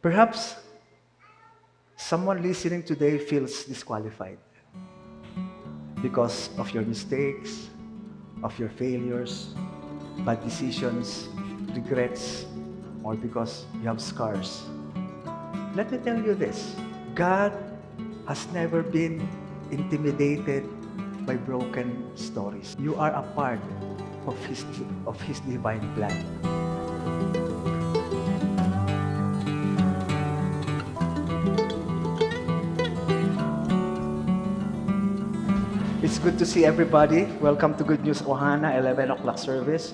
Perhaps someone listening today feels disqualified because of your mistakes, of your failures, bad decisions, regrets, or because you have scars. Let me tell you this, God has never been intimidated by broken stories. You are a part of His divine plan. It's good to see everybody. Welcome to Good News Ohana, 11 o'clock service.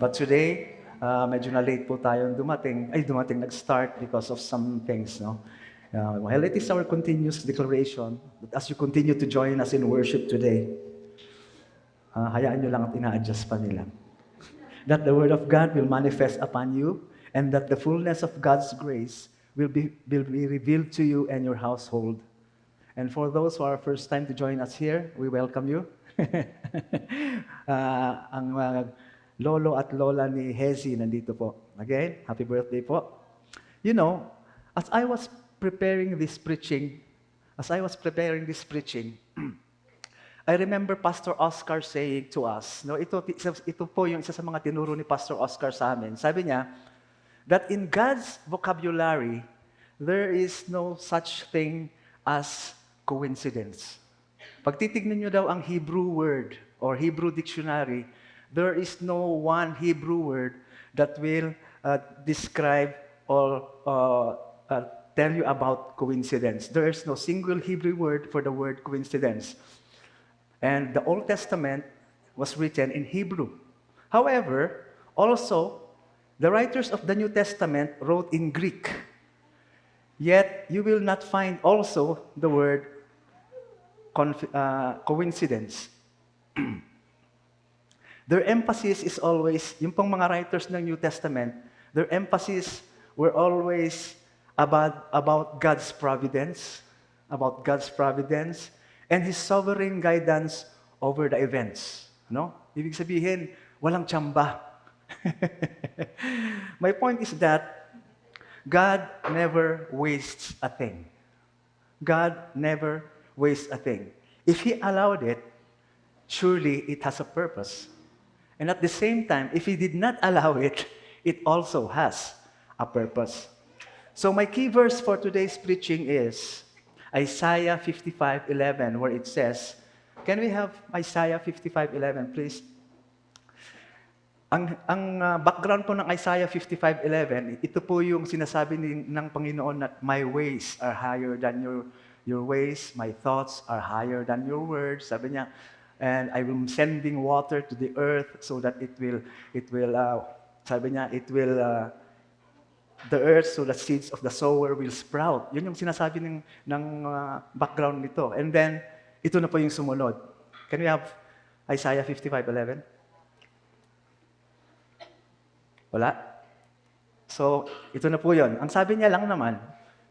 But today, medyo na late po tayong nag-start because of some things, no? Well, it is our continuous declaration that as you continue to join us in worship today, hayaan nyo lang at ina-adjust pa nila. That the Word of God will manifest upon you and that the fullness of God's grace will be revealed to you and your household. And for those who are first time to join us here, we welcome you. Ang lolo at lola ni Hezi nandito po. Again, happy birthday po. You know, as I was preparing this preaching, I remember Pastor Oscar saying to us, no, ito po yung isa sa mga tinuro ni Pastor Oscar sa amin. Sabi niya, that in God's vocabulary, there is no such thing as coincidence. Pag titignan nyo daw ang Hebrew word or Hebrew dictionary, there is no one Hebrew word that will describe or tell you about coincidence. There is no single Hebrew word for the word coincidence. And the Old Testament was written in Hebrew. However, also, the writers of the New Testament wrote in Greek. Yet, you will not find also the word coincidence. Their emphasis is always, yung pong mga writers ng New Testament, their emphasis were always about God's providence, and His sovereign guidance over the events. No? Ibig sabihin, walang tsamba. My point is that God never wastes a thing. God never wastes a thing. If He allowed it, surely it has a purpose. And at the same time, if He did not allow it, it also has a purpose. So my key verse for today's preaching is Isaiah 55:11, where it says, can we have Isaiah 55:11, please? Ang background po ng Isaiah 55:11, ito po yung sinasabi ng Panginoon na my ways are higher than your ways, my thoughts are higher than your words. Sabi niya, and I will sending water to the earth so that the earth so the seeds of the sower will sprout. Yun yung sinasabi ng background nito. And then, ito na po yung sumunod. Can we have Isaiah 55:11? Wala? So, ito na po yun. Ang sabi niya lang naman,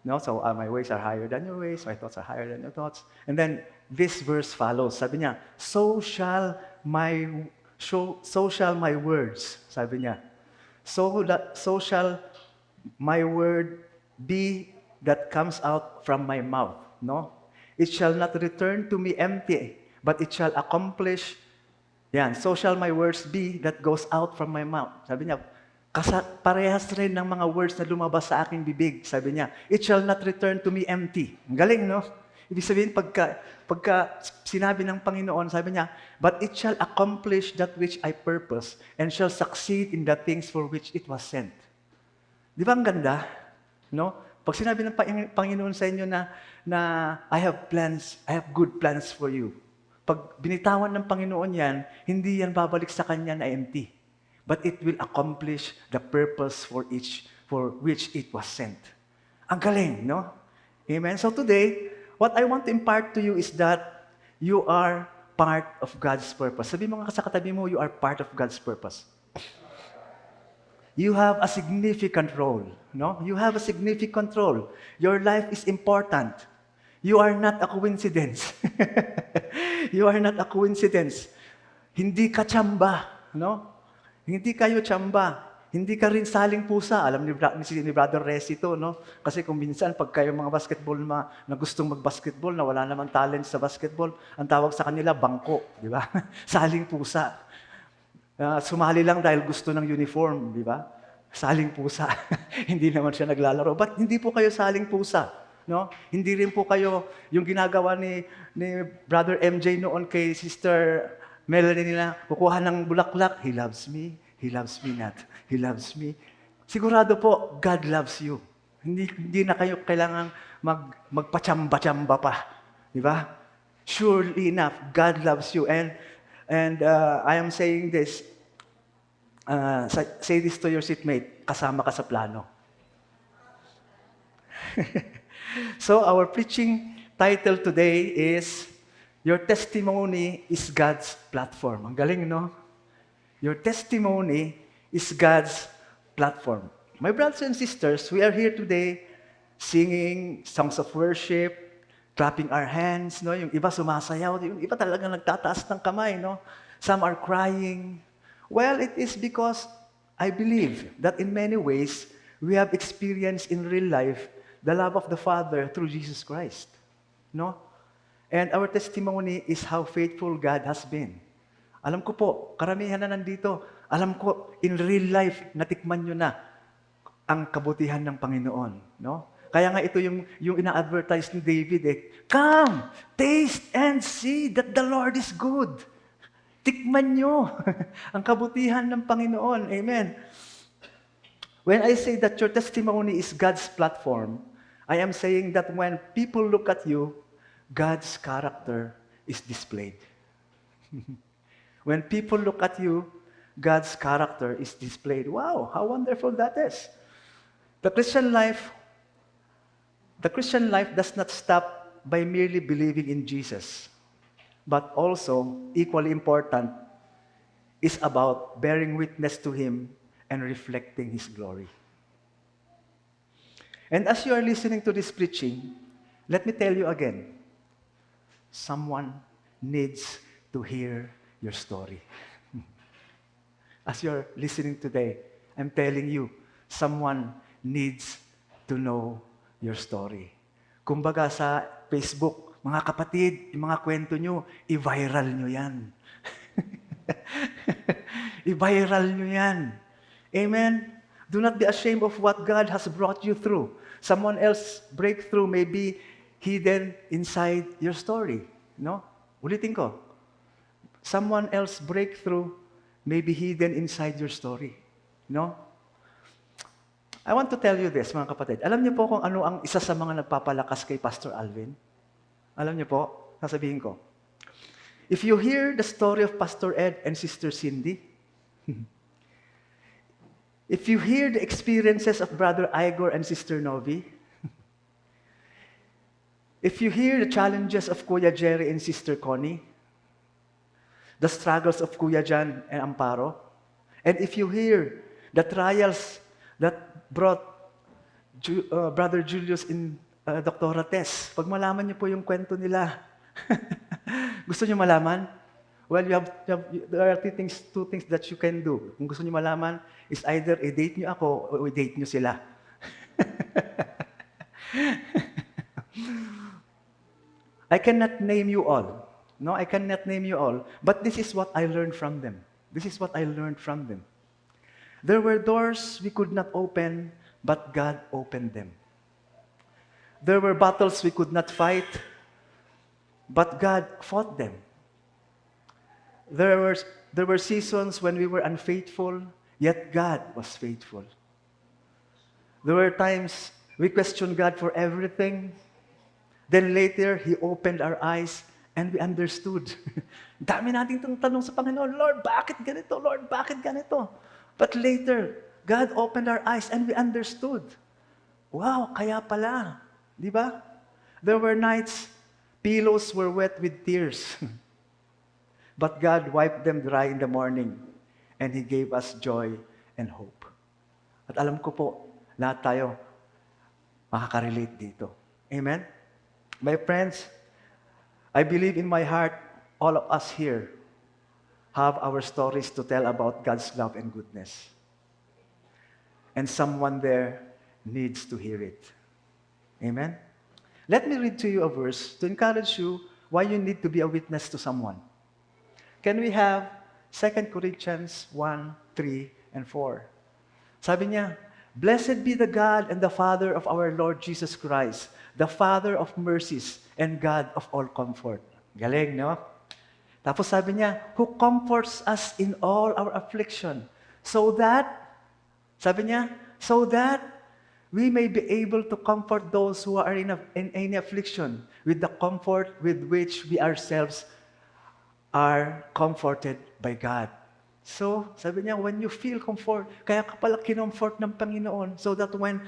no? So, my ways are higher than your ways, my thoughts are higher than your thoughts. And then, this verse follows. Sabi niya, so shall my words, sabi niya, so shall my word be that comes out from my mouth. No? It shall not return to me empty, but it shall accomplish, so shall my words be that goes out from my mouth. Sabi niya, parehas rin ng mga words na lumabas sa aking bibig. Sabi niya, it shall not return to me empty. Ang galing, no? Ibig sabihin, pagka sinabi ng Panginoon, sabi niya, but it shall accomplish that which I purpose and shall succeed in the things for which it was sent. Di ba ang ganda? No? Pag sinabi ng Panginoon sa inyo na I have good plans for you. Pag binitawan ng Panginoon yan, hindi yan babalik sa Kanya na empty. But it will accomplish the purpose for which it was sent. Ang galing, no? Amen? So today, what I want to impart to you is that you are part of God's purpose. Sabi mo nga sa katabi mo, you are part of God's purpose. You have a significant role, no? You have a significant role. Your life is important. You are not a coincidence. You are not a coincidence. Hindi ka tsamba, no? Hindi kayo tsamba. Hindi ka rin saling pusa. Alam ni Brother Resi to, no? Kasi kung minsan, pag kayo mga basketball na gustong mag-basketball, na wala namang talent sa basketball, ang tawag sa kanila, bangko. Di ba? Saling pusa. Sumali lang dahil gusto ng uniform, di ba? Saling pusa. Hindi naman siya naglalaro. But hindi po kayo saling pusa. No? Hindi rin po kayo yung ginagawa ni Brother MJ noon kay Sister Melanie na kukuha ng bulaklak. He loves me not. He loves me. Sigurado po, God loves you. Hindi na kayo kailangang magpachamba-chamba pa. Di ba? Surely enough, God loves you. And I am saying this, say this to your seatmate, kasama ka sa plano. So our preaching title today is, Your Testimony is God's Platform. Ang galing, no? Your testimony is God's platform. My brothers and sisters, we are here today singing songs of worship, clapping our hands, no? Yung iba sumasayaw, yung iba talaga nagtataas ng kamay, no? Some are crying. Well, it is because I believe that in many ways, we have experienced in real life the love of the Father through Jesus Christ. No? And our testimony is how faithful God has been. Alam ko po, karamihan na nandito, alam ko, in real life, natikman nyo na ang kabutihan ng Panginoon. No? Kaya nga ito yung ina-advertise ni David come, taste and see that the Lord is good. Tikman nyo ang kabutihan ng Panginoon. Amen. When I say that your testimony is God's platform, I am saying that when people look at you, God's character is displayed. When people look at you, God's character is displayed. Wow, how wonderful that is. The Christian life does not stop by merely believing in Jesus, but also, equally important, is about bearing witness to Him and reflecting His glory. And as you are listening to this preaching, let me tell you again, someone needs to hear your story. As you're listening today, I'm telling you, someone needs to know your story. Kumbaga sa Facebook, mga kapatid, yung mga kwento nyo, i-viral nyo yan. I-viral nyo yan. Amen? Do not be ashamed of what God has brought you through. Someone else's breakthrough may be hidden inside your story. No? Ulitin ko. Someone else's breakthrough may be hidden inside your story. No? I want to tell you this, mga kapatid. Alam niyo po kung ano ang isa sa mga nagpapalakas kay Pastor Alvin? Alam niyo po, sasabihin ko. If you hear the story of Pastor Ed and Sister Cindy, if you hear the experiences of Brother Igor and Sister Novi, if you hear the challenges of Kuya Jerry and Sister Connie, the struggles of Kuya Jan and Amparo, and if you hear the trials that brought Brother Julius and Dr. Tess, pag malaman niyo po yung kwento nila, gusto niyo malaman? Well, there are two things that you can do. Kung gusto niyo malaman, is either i-date niyo ako o i-date niyo sila. I cannot name you all. No, I cannot name you all. But this is what I learned from them. This is what I learned from them. There were doors we could not open, but God opened them. There were battles we could not fight, but God fought them. There were seasons when we were unfaithful, yet God was faithful. There were times we questioned God for everything. Then later, He opened our eyes and we understood. Dami nating tanong sa Panginoon, Lord, bakit ganito? Lord, bakit ganito? But later, God opened our eyes and we understood. Wow, kaya pala. Di ba? There were nights, pillows were wet with tears. But God wiped them dry in the morning and He gave us joy and hope. At alam ko po, lahat tayo makaka-relate dito. Amen? My friends, I believe in my heart, all of us here have our stories to tell about God's love and goodness. and someone there needs to hear it. Amen? Let me read to you a verse to encourage you why you need to be a witness to someone. Can we have 2 Corinthians 1, 3, and 4? Sabi niya, "Blessed be the God and the Father of our Lord Jesus Christ, the Father of mercies and God of all comfort." Galing, no? Tapos sabi niya, "Who comforts us in all our affliction, so that," sabi niya, "so that we may be able to comfort those who are in any affliction with the comfort with which we ourselves are comforted by God." So, sabi niya, when you feel comfort, kaya ka pala kinomfort ng Panginoon so that when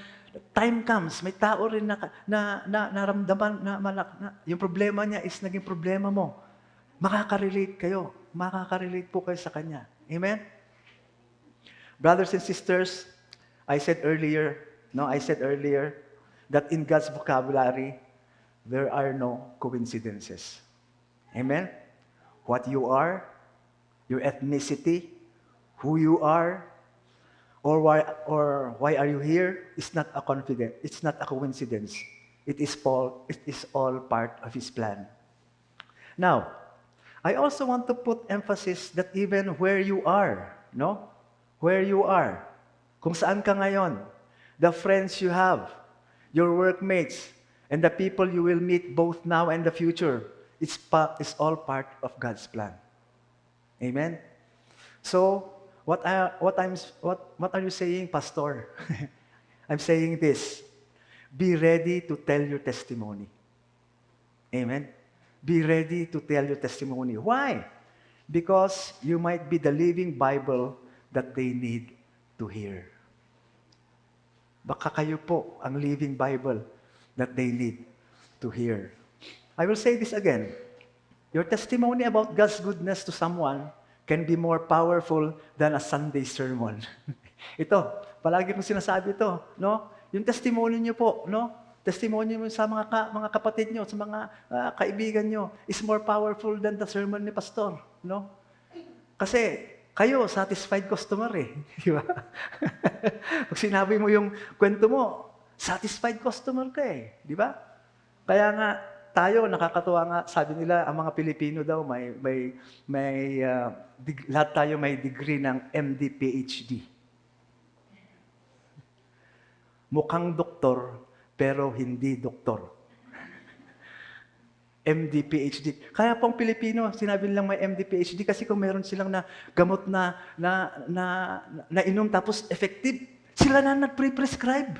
time comes, may tao rin na naramdaman na yung problema niya is naging problema mo. Makaka-relate kayo. Makaka-relate po kayo sa Kanya. Amen? Brothers and sisters, I said earlier that in God's vocabulary, there are no coincidences. Amen? What you are, your ethnicity, who you are, or why are you here is not a confidence. It's not a coincidence. It is all part of His plan. Now, I also want to put emphasis that even where you are, where you are, kung saan ka ngayon, the friends you have, your workmates, and the people you will meet both now and the future, it's all part of God's plan. Amen? So, what are you saying, Pastor? I'm saying this. Be ready to tell your testimony. Amen? Be ready to tell your testimony. Why? Because you might be the living Bible that they need to hear. Baka kayo po ang living Bible that they need to hear. I will say this again. Your testimony about God's goodness to someone can be more powerful than a Sunday sermon. Ito, palagi kong sinasabi ito, Yung testimony niyo po, Testimony mo sa mga kapatid niyo, sa mga kaibigan niyo is more powerful than the sermon ni pastor, Kasi kayo satisfied customer di ba? Pag sinabi mo yung kwento mo, satisfied customer ka di ba? Kaya nga tayo, nakakatuwa nga, sabi nila, ang mga Pilipino daw, lahat tayo may degree ng MD, PhD. Mukhang doktor, pero hindi doktor. MD, PhD. Kaya pong Pilipino, sinabi nilang may MD, PhD, kasi kung meron silang gamot na inom tapos effective, sila na nag-prescribe.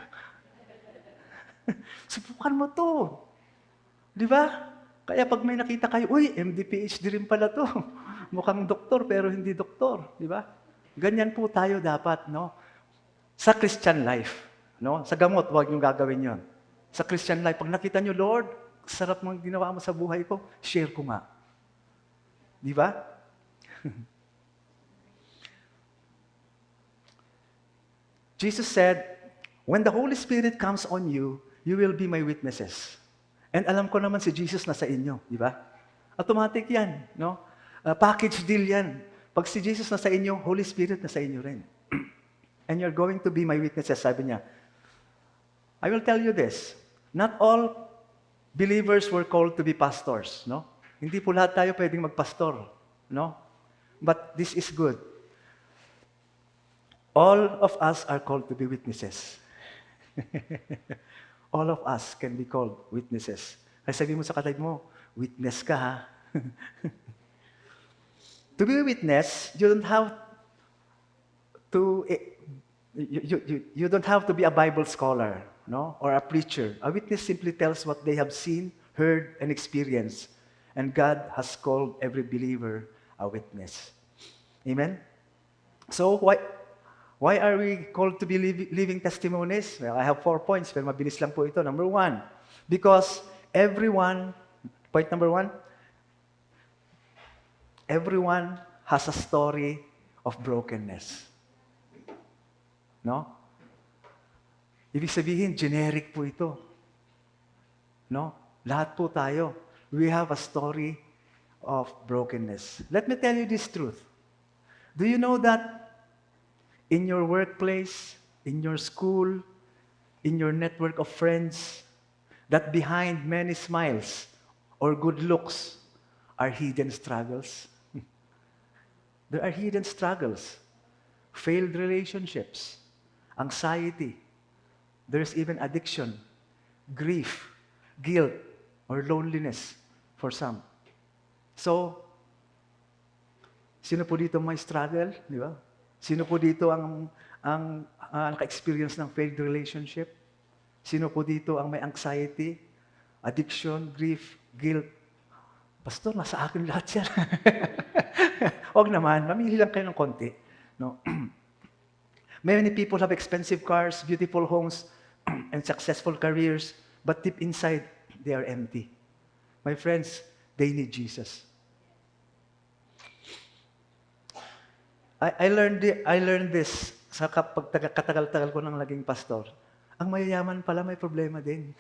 Subukan mo to. Di ba? Kaya pag may nakita kayo, uy, MD, PhD rin pala to. Mukhang doktor, pero hindi doktor. Di ba? Ganyan po tayo dapat, Sa Christian life, Sa gamot, huwag niyong gagawin yon. Sa Christian life, pag nakita niyo, Lord, sarap mong ginawa mo sa buhay ko, share ko nga. Di ba? Jesus said, "When the Holy Spirit comes on you, you will be my witnesses." And alam ko naman si Jesus na sa inyo, di ba? Automatic yan, package deal yan. Pag si Jesus na sa inyo, Holy Spirit na sa inyo rin. And you're going to be my witnesses, sabi niya. I will tell you this, not all believers were called to be pastors, Hindi po lahat tayo pwedeng magpastor, But this is good. All of us are called to be witnesses. All of us can be called witnesses. Kaya sabi mo sa katabi mo, witness ka ha. To be a witness, you don't have to be a Bible scholar, or a preacher. A witness simply tells what they have seen, heard, and experienced. And God has called every believer a witness. Amen? So, why are we called to be living testimonies? Well, I have 4 points, pero mabilis lang po ito. Number 1, because everyone has a story of brokenness. Ibig sabihin, generic po ito. Lahat po tayo. We have a story of brokenness. Let me tell you this truth. Do you know that in your workplace, in your school, in your network of friends, that behind many smiles or good looks are hidden struggles. There are hidden struggles, failed relationships, anxiety. There's even addiction, grief, guilt, or loneliness for some. So, sino po dito may struggle, di ba? Sino po dito ang naka-experience ng failed relationship? Sino po dito ang may anxiety, addiction, grief, guilt? Pastor, nasa akin lahat yan. Huwag naman, mamili lang kayo ng konti. No? Many people have expensive cars, beautiful homes, and successful careers, but deep inside, they are empty. My friends, they need Jesus. I learned this sa katagal-tagal ko nang naging pastor. Ang mayayaman pala may problema din.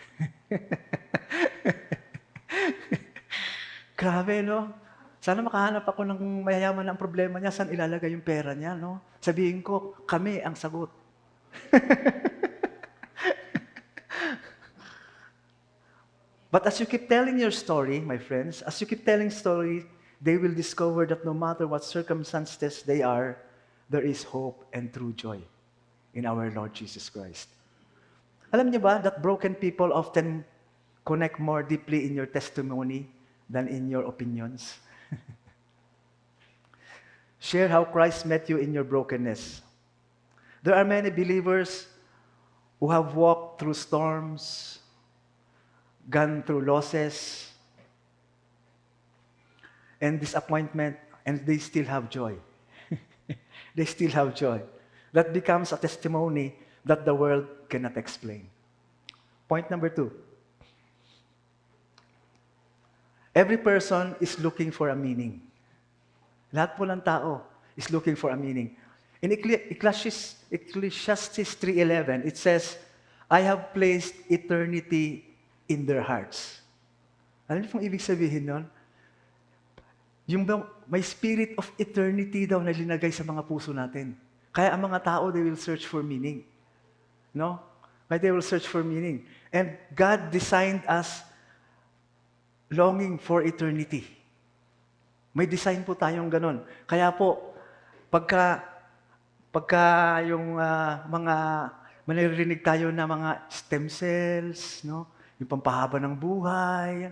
Grabe, no? Sana makahanap ako ng mayayaman ng problema niya, saan ilalagay yung pera niya, no? Sabihin ko, kami ang sagot. But as you keep telling your story, my friends, as you keep telling story, they will discover that no matter what circumstances they are, there is hope and true joy in our Lord Jesus Christ. Alam niyo ba that broken people often connect more deeply in your testimony than in your opinions? Share how Christ met you in your brokenness. There are many believers who have walked through storms, gone through losses, and disappointment, and they still have joy. They still have joy. That becomes a testimony that the world cannot explain. Point number 2. Every person is looking for a meaning. Lahat po ng tao is looking for a meaning. In Ecclesiastes 3:11, it says, I have placed eternity in their hearts. Alam niyo pong ibig sabihin nun? Yung may spirit of eternity daw na linagay sa mga puso natin. Kaya ang mga tao, they will search for meaning. No? Kaya they will search for meaning. And God designed us longing for eternity. May design po tayong ganon. Kaya po, pagka yung mga manirinig tayo na mga stem cells, no? Yung pampahaba ng buhay,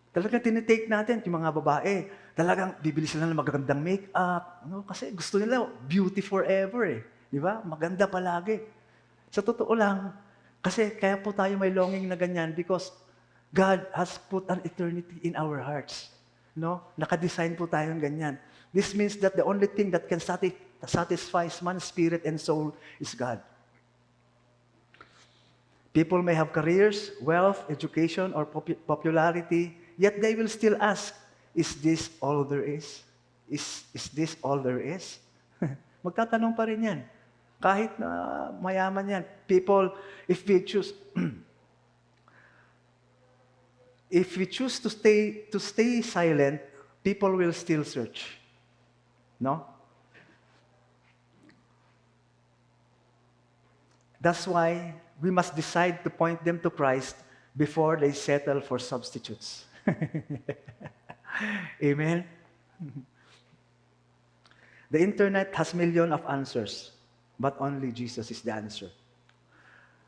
talagang tinitake natin, yung mga babae, talagang bibili sila ng magagandang make-up, no? Kasi gusto nila beauty forever eh. Di ba? Maganda palagi. Sa totoo lang, kasi kaya po tayo may longing na ganyan because God has put an eternity in our hearts. No? Nakadesign po tayong ganyan. This means that the only thing that can satisfy man's spirit and soul is God. People may have careers, wealth, education, or popularity, yet they will still ask, is this all there is? Is this all there is? Magtatanong pa rin yan. Kahit na mayaman yan. People, if we choose to stay silent, people will still search. No? That's why we must decide to point them to Christ before they settle for substitutes. Amen? The internet has millions of answers, but only Jesus is the answer.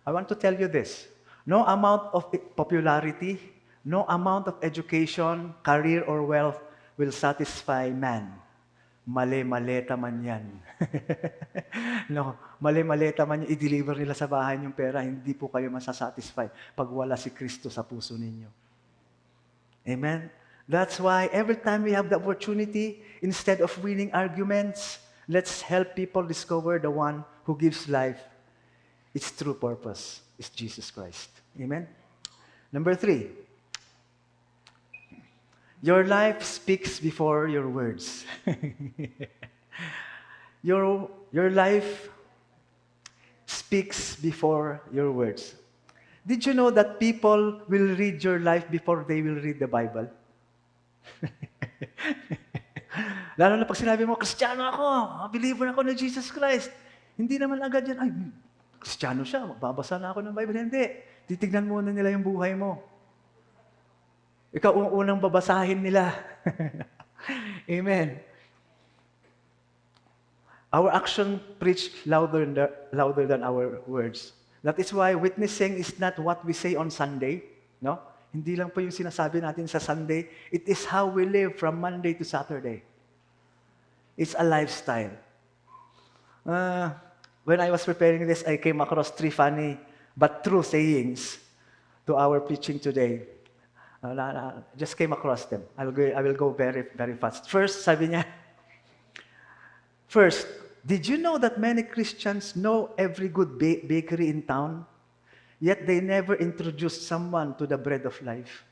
I want to tell you this. No amount of popularity, no amount of education, career, or wealth will satisfy man. Mali-maleta man yan. No, mali-maleta man yan, i-deliver nila sa bahay yung pera, hindi po kayo masasatisfy pag wala si Kristo sa puso ninyo. Amen? That's why every time we have the opportunity, instead of winning arguments, let's help people discover the one who gives life. Its true purpose is Jesus Christ. Amen? Number 3. Your life speaks before your words. Your life speaks before your words. Did you know that people will read your life before they will read the Bible? Lalo na pag sinabi mo, Kristiyano ako, believer ako na Jesus Christ. Hindi naman agad yan, ay, Kristiyano siya, magbabasa na ako ng Bible. Hindi. Titignan muna nila yung buhay mo. Ikaw ang unang babasahin nila. Amen. Our action preach louder than our words. That is why witnessing is not what we say on Sunday. No? Hindi lang po yung sinasabi natin sa Sunday. It is how we live from Monday to Saturday. It's a lifestyle. When I was preparing this, I came across 3 funny but true sayings to our preaching today. Just came across them. I will go very, very fast. First, sabi niya, first, did you know that many Christians know every good bakery in town, yet they never introduced someone to the bread of life?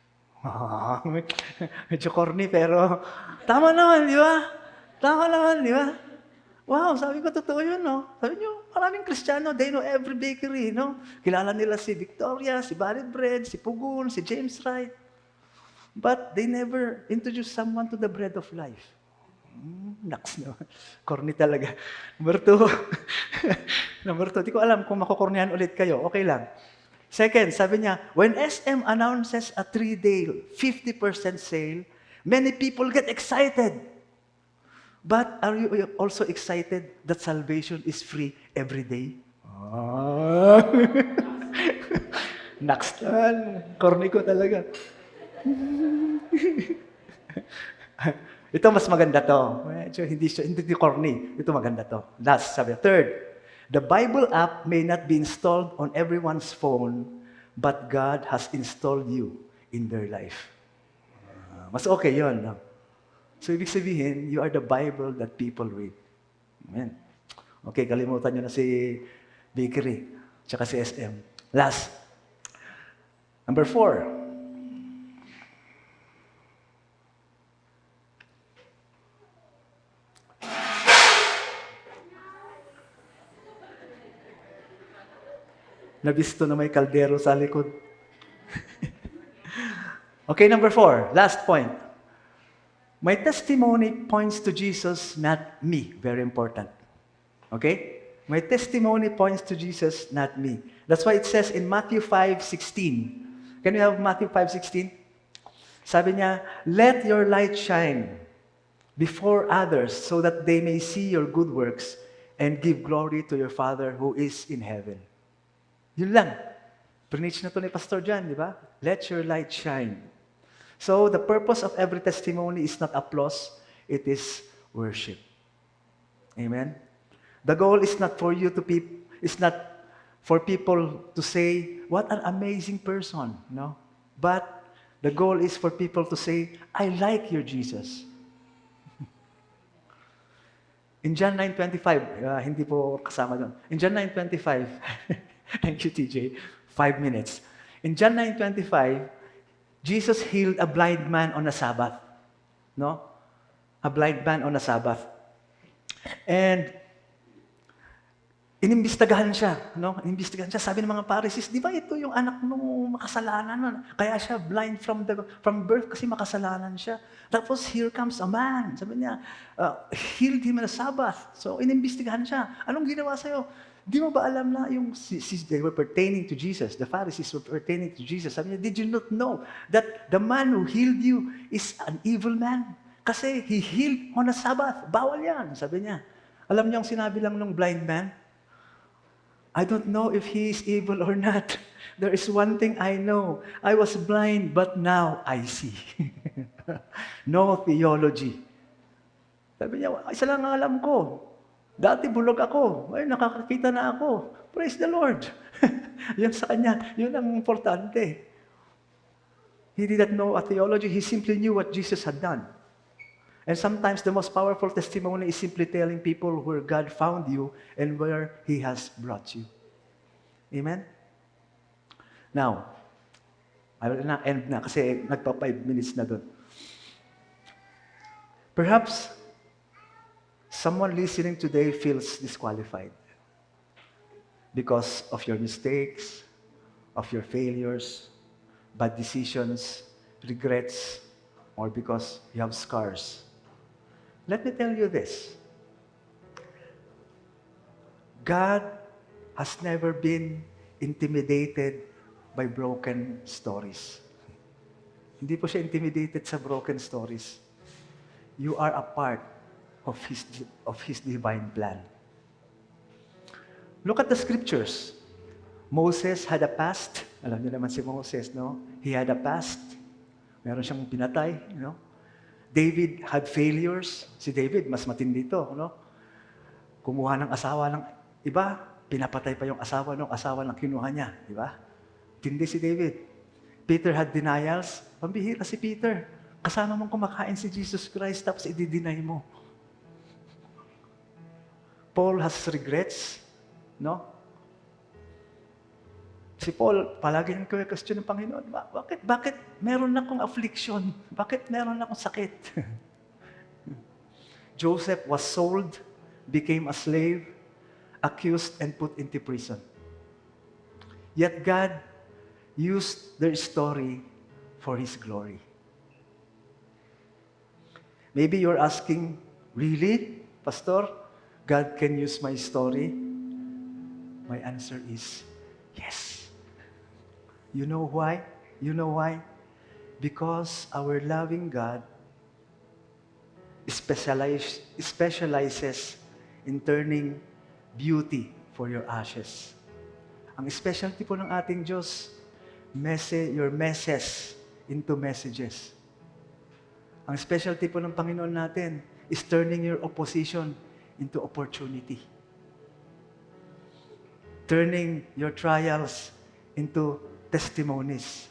Medyo corny, pero tama naman, di ba? Tama naman, di ba? Wow, sabi ko, totoo yun, no? Sabi niyo, maraming Kristiyano, they know every bakery, no? Kilala nila si Victoria, si Barry Bread, si Pugun, si James Wright. But they never introduce someone to the bread of life. Naks naman. Corny talaga. Number 2. Number 2, di ko alam kung makukornihan ulit kayo. Okay lang. Second, sabi niya, when SM announces a 3-day 50% sale, many people get excited. But are you also excited that salvation is free every day? Next one. Corny ko talaga. Ito mas maganda to. Hindi corny. Ito maganda to. Last, sabi. Third, the Bible app may not be installed on everyone's phone, but God has installed you in their life. Mas okay yun. No? So, ibig sabihin, you are the Bible that people read. Amen. Okay, kalimutan nyo na si Bakery, tsaka si SM. Last. Number 4. Nabisto na may kaldero sa likod. Okay, number 4. Last point. My testimony points to Jesus, not me. Very important. Okay? My testimony points to Jesus, not me. That's why it says in Matthew 5:16. Can we have Matthew 5:16? Sabi niya, let your light shine before others so that they may see your good works and give glory to your Father who is in heaven. Yun lang. Preach na to ni Pastor John, di ba? Let your light shine. So, the purpose of every testimony is not applause, it is worship. Amen? The goal is not for people to say, what an amazing person, no? But the goal is for people to say, I like your Jesus. In John 9:25, hindi po kasama doon. In John 9:25, thank you, TJ, 5 minutes. In John 9:25, Jesus healed a blind man on a Sabbath. No? A blind man on a Sabbath. And inimbestigahan siya, no? Inimbestigahan siya. Sabi ng mga Pharisees, di ba ito yung anak nung makasalanan? Kaya siya blind from birth kasi makasalanan siya. Tapos here comes a man. Sabi niya, healed him on a Sabbath. So inimbestigahan siya. Anong ginawa sa'yo? Di mo ba alam na yung they were pertaining to Jesus, the Pharisees were pertaining to Jesus. Sabi niya, did you not know that the man who healed you is an evil man? Kasi he healed on a Sabbath. Bawal yan, sabi niya. Alam niyo ang sinabi lang ng blind man? I don't know if he is evil or not. There is one thing I know. I was blind, but now I see. No theology. Sabi niya, isa lang ang alam ko. Dati bulog ako. Ay, nakakakita na ako. Praise the Lord. Yan sa kanya. Yun ang importante. He did not know a theology. He simply knew what Jesus had done. And sometimes the most powerful testimony is simply telling people where God found you and where He has brought you. Amen? Now, I will na end na kasi nagpa 5 minutes na doon. Perhaps someone listening today feels disqualified because of your mistakes, of your failures, bad decisions, regrets, or because you have scars. Let me tell you this. God has never been intimidated by broken stories. Hindi po siya intimidated sa broken stories. You are a part of His divine plan. Look at the scriptures. Moses had a past. Alam niyo naman si Moses, no? He had a past. Meron siyang pinatay, no? David had failures. Si David, mas matindi to, no? Kumuha ng asawa ng iba, pinapatay pa yung asawa ng asawa ng kinuha niya, di ba? Tindi si David. Peter had denials. Pambihira si Peter. Kasama mong kumakain si Jesus Christ, tapos i-deny mo. Paul has regrets, no? Si Paul, palagi niyang question ng Panginoon, bakit meron akong affliction? Bakit meron akong sakit? Joseph was sold, became a slave, accused, and put into prison. Yet God used their story for His glory. Maybe you're asking, really, Pastor, God can use my story? My answer is, yes. You know why? You know why? Because our loving God specializes in turning beauty for your ashes. Ang specialty po ng ating Diyos, your messes into messages. Ang specialty po ng Panginoon natin is turning your opposition into opportunity. Turning your trials into testimonies.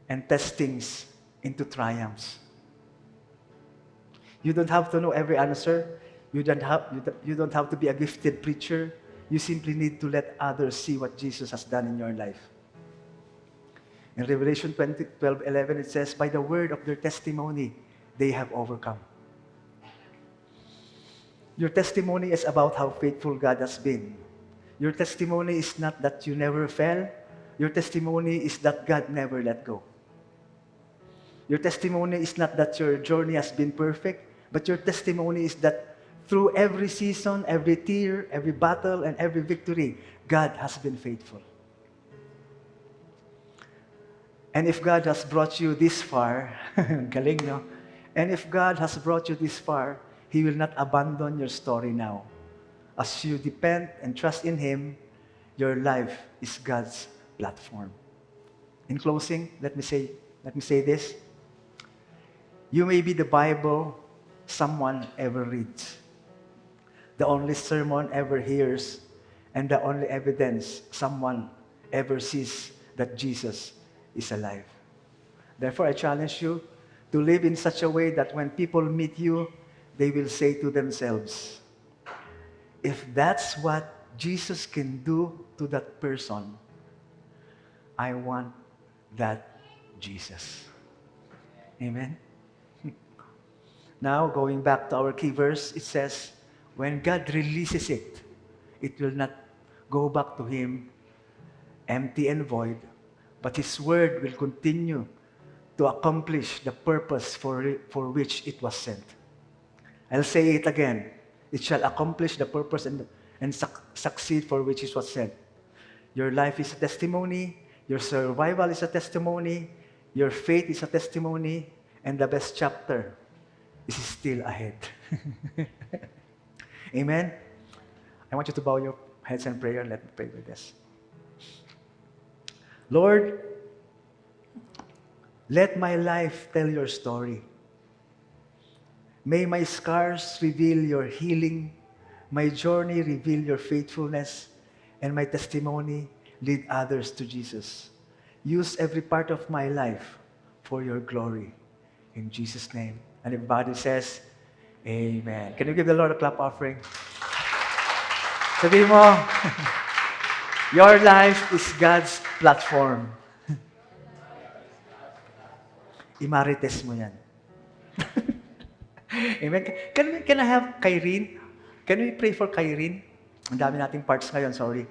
And testings into triumphs. You don't have to know every answer. You don't have to be a gifted preacher. You simply need to let others see what Jesus has done in your life. In Revelation 12:11, it says, by the word of their testimony, they have overcome. Your testimony is about how faithful God has been. Your testimony is not that you never fell. Your testimony is that God never let go. Your testimony is not that your journey has been perfect, but your testimony is that through every season, every tear, every battle, and every victory, God has been faithful. And if God has brought you this far, galing, no? And if God has brought you this far, He will not abandon your story now. As you depend and trust in Him, your life is God's platform. In closing, let me say this. You may be the Bible someone ever reads, the only sermon ever hears, and the only evidence someone ever sees that Jesus is alive. Therefore, I challenge you to live in such a way that when people meet you, they will say to themselves, if that's what Jesus can do to that person, I want that Jesus. Amen? Now, going back to our key verse, it says, when God releases it, it will not go back to Him empty and void, but His word will continue to accomplish the purpose for which it was sent. I'll say it again. It shall accomplish the purpose and succeed for which it was sent. Your life is a testimony. Your survival is a testimony. Your faith is a testimony. And the best chapter is still ahead. Amen? I want you to bow your heads in prayer and let me pray with this. Lord, let my life tell your story. May my scars reveal your healing, my journey reveal your faithfulness, and my testimony lead others to Jesus. Use every part of my life for your glory. In Jesus' name. And everybody says, Amen. Can you give the Lord a clap offering? Sabihin mo, your life is God's platform. Imarites mo yan. Amen. Can I have Kyrene? Can we pray for Kyrene? Ang dami nating parts ngayon, sorry.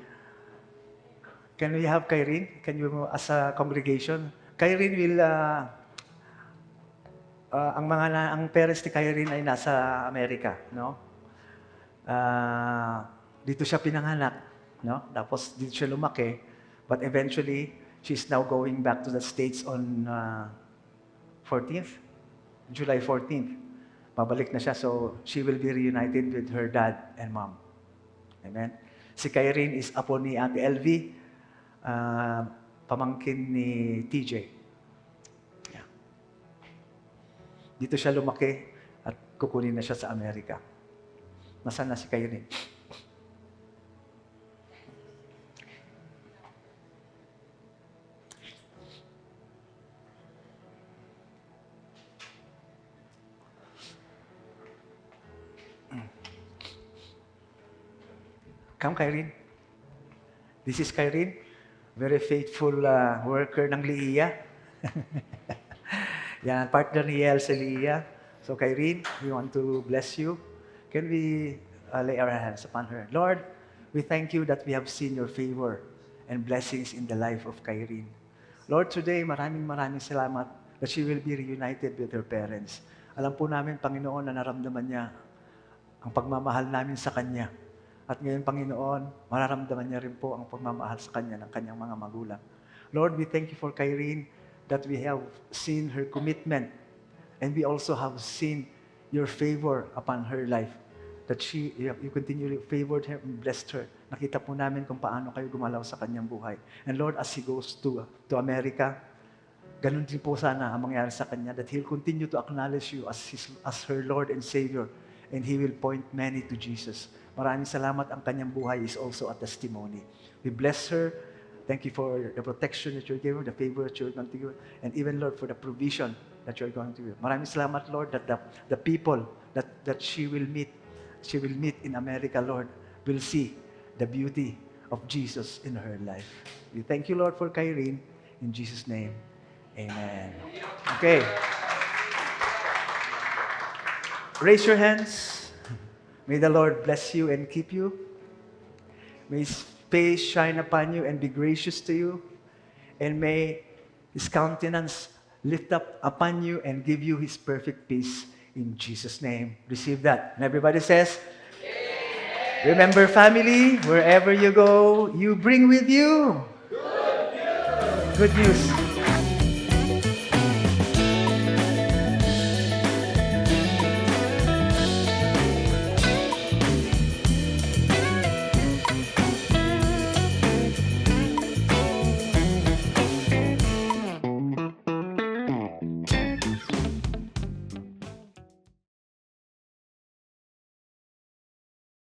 Can we have Kyrene? Can you, as a congregation? Kyrene will, ang parents ni Kyrene ay nasa Amerika, no? dito siya pinanganak, no? Tapos dito siya lumaki. But eventually, she's now going back to the States on 14th, July 14th. Pabalik na siya, so she will be reunited with her dad and mom. Amen? Si Kyrene is apo ni Ate LV, pamangkin ni TJ. Yeah. Dito siya lumaki at kukunin na siya sa Amerika. Nasaan na si Kyrene? Come, Kyrene. This is Kyrene, very faithful worker ng Liia. Yan, partner ni Yel sa Liia. So, Kyrene, we want to bless you. Can we lay our hands upon her? Lord, we thank you that we have seen your favor and blessings in the life of Kyrene. Lord, today, maraming salamat that she will be reunited with her parents. Alam po namin, Panginoon, na naramdaman niya ang pagmamahal namin sa Kanya. At ngayon, Panginoon, mararamdaman niya rin po ang pagmamahal sa Kanya ng Kanyang mga magulang. Lord, we thank you for Kyrene that we have seen her commitment and we also have seen your favor upon her life. That you continually favored her and blessed her. Nakita po namin kung paano kayo gumalaw sa Kanyang buhay. And Lord, as he goes to America, ganun din po sana ang mangyari sa Kanya, that He'll continue to acknowledge you as her Lord and Savior, and He will point many to Jesus. Maraming salamat, ang Kanyang buhay is also a testimony. We bless her. Thank you for the protection that you're giving her, the favor that you're going to give her, and even, Lord, for the provision that you're going to give her. Maraming salamat, Lord, that the people that she will meet in America, Lord, will see the beauty of Jesus in her life. We thank you, Lord, for Kyrene. In Jesus' name, amen. Okay. Raise your hands. May the Lord bless you and keep you. May His face shine upon you and be gracious to you. And may His countenance lift up upon you and give you His perfect peace in Jesus' name. Receive that. And everybody says, amen. Remember, family, wherever you go, you bring with you good news.